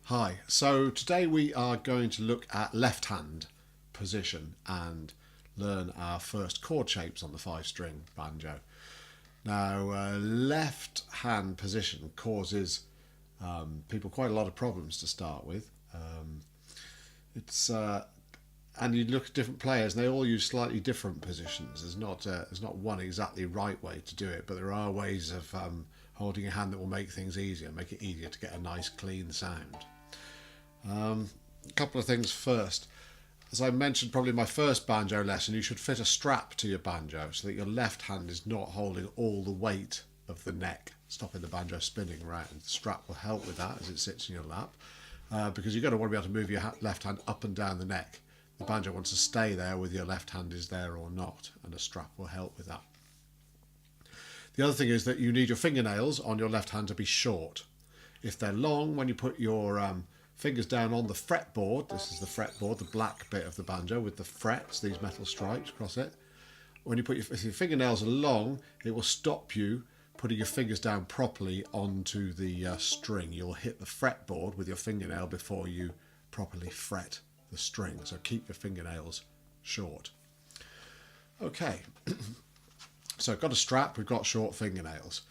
Hi, so today we are going to look at left hand position and learn our first chord shapes on the 5-string banjo. Now, left hand position causes people quite a lot of problems to start with. And you look at different players and they all use slightly different positions. There's not one exactly right way to do it, but there are ways of holding a hand that will make things easier, make it easier to get a nice clean sound. A couple of things first. As I mentioned probably in my first banjo lesson, you should fit a strap to your banjo so that your left hand is not holding all the weight of the neck, stopping the banjo spinning around. The strap will help with that as it sits in your lap, because you're going to want to be able to move your left hand up and down the neck. The banjo wants to stay there whether your left hand is there or not, and a strap will help with that. The other thing is that you need your fingernails on your left hand to be short. If they're long, when you put your fingers down on the fretboard, this is the fretboard, the black bit of the banjo with the frets, these metal stripes across it. When you put if your fingernails are long, it will stop you putting your fingers down properly onto the string. You'll hit the fretboard with your fingernail before you properly fret the string. So keep your fingernails short. Okay, so I've got a strap, we've got short fingernails.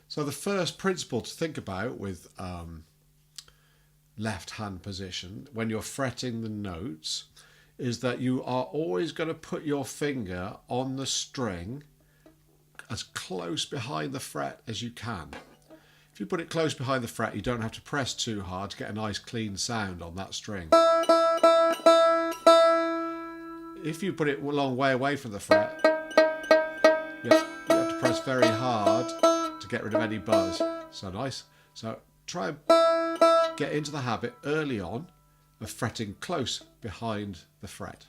So the first principle to think about with left hand position when you're fretting the notes is that you are always going to put your finger on the string as close behind the fret as you can. If you put it close behind the fret, you don't have to press too hard to get a nice clean sound on that string. If you put it a long way away from the fret, you have to press very hard to get rid of any buzz. So nice. So try and get into the habit early on of fretting close behind the fret.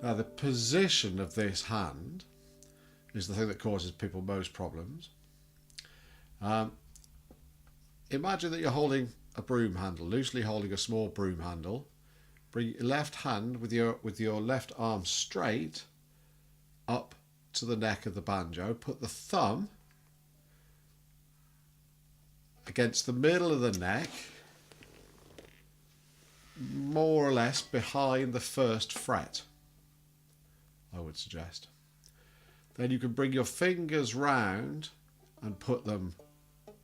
Now the position of this hand is the thing that causes people most problems. Imagine that you're holding a broom handle, loosely holding a small broom handle. Bring your left hand with your left arm straight up to the neck of the banjo. Put the thumb against the middle of the neck, more or less behind the first fret, I would suggest. Then you can bring your fingers round and put them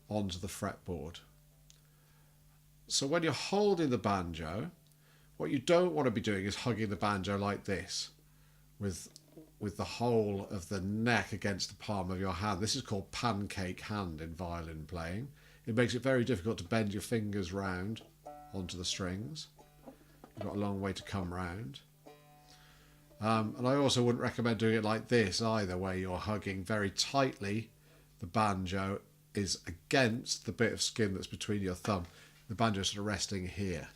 onto the fretboard. So when you're holding the banjo, what you don't want to be doing is hugging the banjo like this, with the whole of the neck against the palm of your hand. This is called pancake hand in violin playing. It makes it very difficult to bend your fingers round onto the strings. You've got a long way to come round. And I also wouldn't recommend doing it like this either, where you're hugging very tightly. The banjo is against the bit of skin that's between your thumb. The banjo is sort of resting here.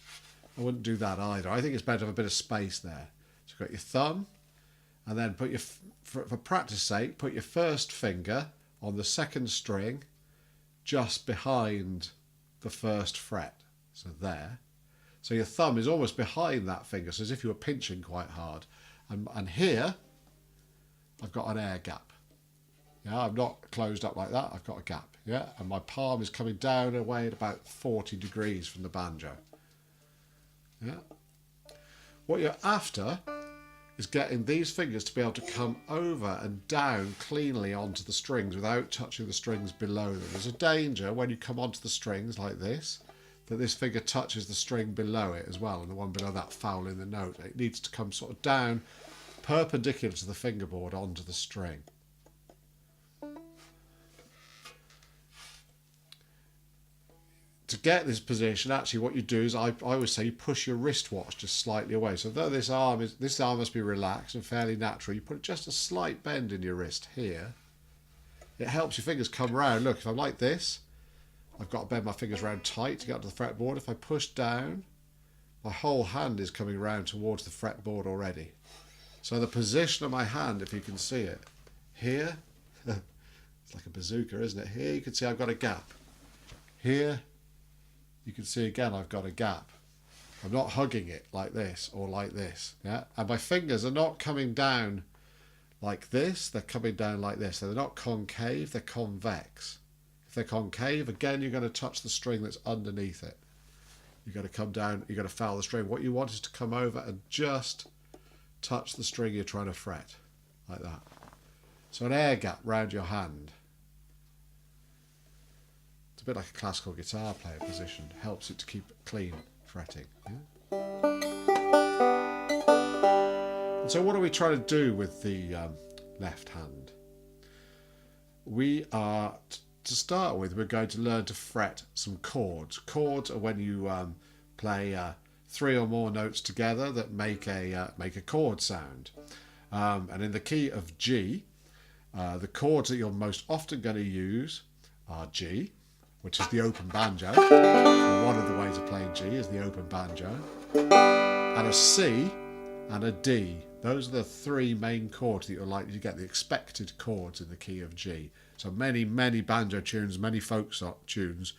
I wouldn't do that either. I think it's better to have a bit of space there. So you've got your thumb, and then put for practice sake, put your first finger on the second string just behind the first fret. So there. So your thumb is almost behind that finger, so as if you were pinching quite hard. And here, I've got an air gap. Yeah, I'm not closed up like that, I've got a gap. Yeah, and my palm is coming down away at about 40 degrees from the banjo. Yeah. What you're after is getting these fingers to be able to come over and down cleanly onto the strings without touching the strings below them. There's a danger when you come onto the strings like this, that this finger touches the string below it as well, and the one below that fouling the note. It needs to come sort of down perpendicular to the fingerboard onto the string. To get this position, actually what you do is I always say you push your wristwatch just slightly away. So though this arm must be relaxed and fairly natural, you put just a slight bend in your wrist here. It helps your fingers come round. Look, if I'm like this, I've got to bend my fingers round tight to get up to the fretboard. If I push down, my whole hand is coming round towards the fretboard already. So the position of my hand, if you can see it, here, it's like a bazooka, isn't it? Here you can see I've got a gap. Here, you can see again I've got a gap. I'm not hugging it like this or like this. Yeah, and my fingers are not coming down like this, they're coming down like this. So they're not concave, they're convex. If they're concave, again, you're going to touch the string that's underneath it. You've got to come down, you've got to foul the string. What you want is to come over and just touch the string you're trying to fret, like that. So an air gap round your hand. It's a bit like a classical guitar player position. Helps it to keep clean fretting. Yeah? And so what are we trying to do with the left hand? We are, to start with, we're going to learn to fret some chords. Chords are when you play 3 or more notes together that make a chord sound. And in the key of G, the chords that you're most often going to use are G, which is the open banjo. And one of the ways of playing G is the open banjo. And a C and a D. Those are the 3 main chords that you're likely to get, the expected chords in the key of G. So many banjo tunes, many folk tunes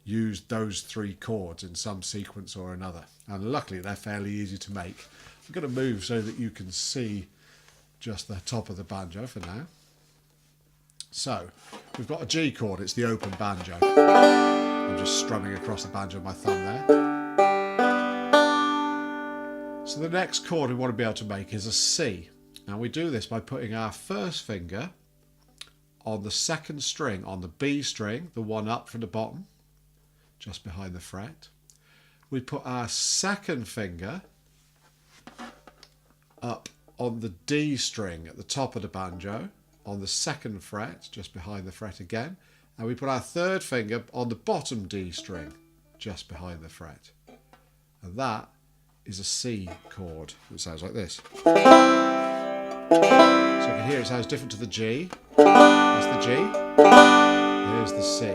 use those 3 chords in some sequence or another. And luckily they're fairly easy to make. I'm going to move so that you can see just the top of the banjo for now. So we've got a G chord, it's the open banjo. I'm just strumming across the banjo with my thumb there. So the next chord we want to be able to make is a C. And we do this by putting our first finger on the 2nd string, on the B string, the one up from the bottom, just behind the fret. We put our 2nd finger up on the D string at the top of the banjo, on the 2nd fret, just behind the fret again. And we put our 3rd finger on the bottom D string, just behind the fret. And that is a C chord. It sounds like this. So you can hear it sounds different to the G. Here's the G. Here's the C.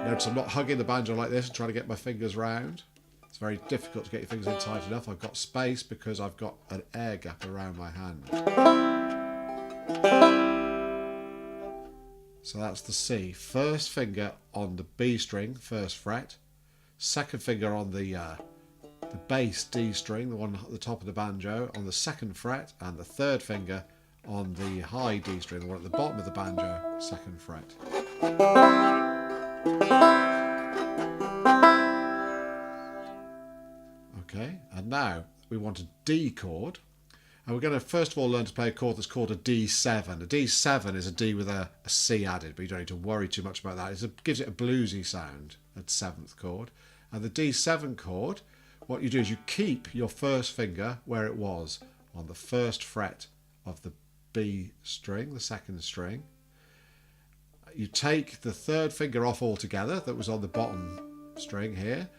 Notice I'm not hugging the banjo like this and trying to get my fingers round. It's very difficult to get your fingers in tight enough. I've got space because I've got an air gap around my hand. So that's the C. 1st finger on the B string, 1st fret. 2nd finger on the bass D string, the one at the top of the banjo, on the 2nd fret. And the 3rd finger on the high D string, the one at the bottom of the banjo, 2nd fret. Okay, and now we want a D chord. And we're going to first of all learn to play a chord that's called a D7. A D7 is a D with a C added, but you don't need to worry too much about that. It gives it a bluesy sound at 7th chord. And the D7 chord, what you do is you keep your 1st finger where it was, on the 1st fret of the B string, the 2nd string. You take the 3rd finger off altogether that was on the bottom string here,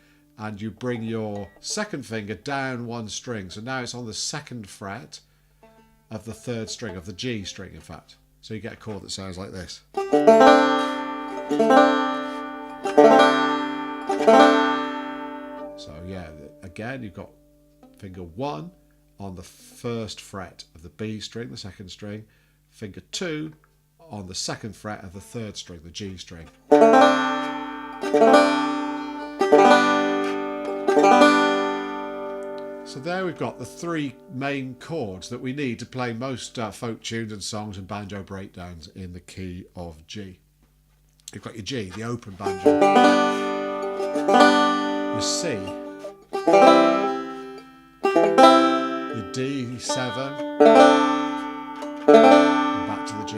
and you bring your 2nd finger down 1 string. So now it's on the 2nd fret of the 3rd string, of the G string in fact. So you get a chord that sounds like this. So yeah, again you've got finger 1 on the 1st fret of the B string, the 2nd string. Finger 2 on the 2nd fret of the 3rd string, the G string. So there we've got the 3 main chords that we need to play most folk tunes and songs and banjo breakdowns in the key of G. You've got your G, the open banjo, your C, your D7, and back to the G.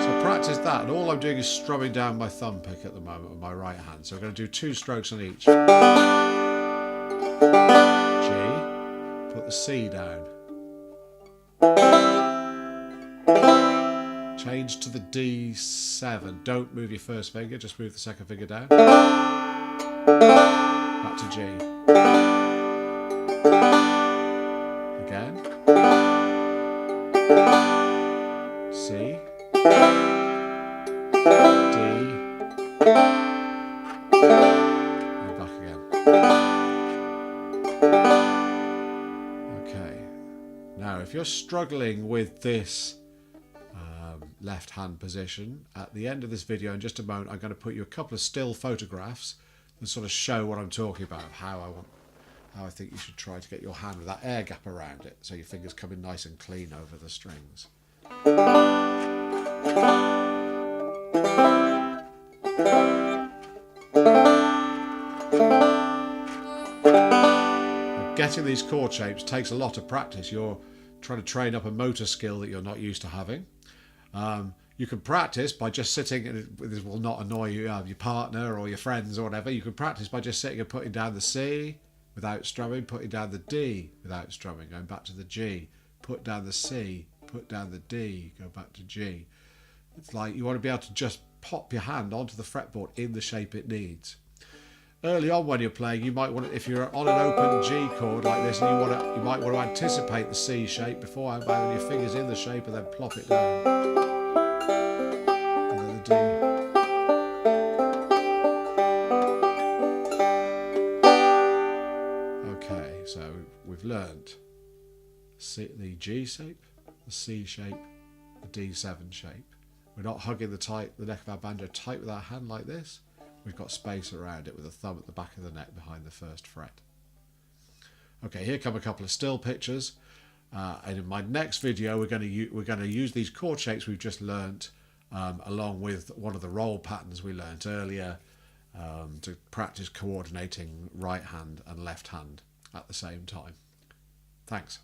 So practice that, and all I'm doing is strumming down my thumb pick at the moment with my right hand. So I'm going to do 2 strokes on each. G, put the C down. Change to the D7. Don't move your 1st finger, just move the 2nd finger down. Back to G. Again. C. D. And back again. Okay. Now, if you're struggling with this left hand position, at the end of this video in just a moment I'm going to put you a couple of still photographs that sort of show what I'm talking about, of how I think you should try to get your hand with that air gap around it, so your fingers come in nice and clean over the strings. Getting these chord shapes takes a lot of practice. You're trying to train up a motor skill that you're not used to having. You can practice by just sitting, and this will not annoy you, your partner or your friends or whatever. You can practice by just sitting and putting down the C without strumming, putting down the D without strumming, going back to the G, put down the C, put down the D, go back to G. It's like you want to be able to just pop your hand onto the fretboard in the shape it needs. Early on when you're playing, you might want to, if you're on an open G chord like this, and you might want to anticipate the C shape beforehand by having your fingers in the shape and then plop it down. And then the D. Okay, so we've learnt the G shape, the C shape, the D7 shape. We're not hugging the neck of our banjo tight with our hand like this. We've got space around it with a thumb at the back of the neck behind the first fret. Okay, here come a couple of still pictures. And in my next video, we're going to use these chord shapes we've just learnt along with one of the roll patterns we learnt earlier to practice coordinating right hand and left hand at the same time. Thanks.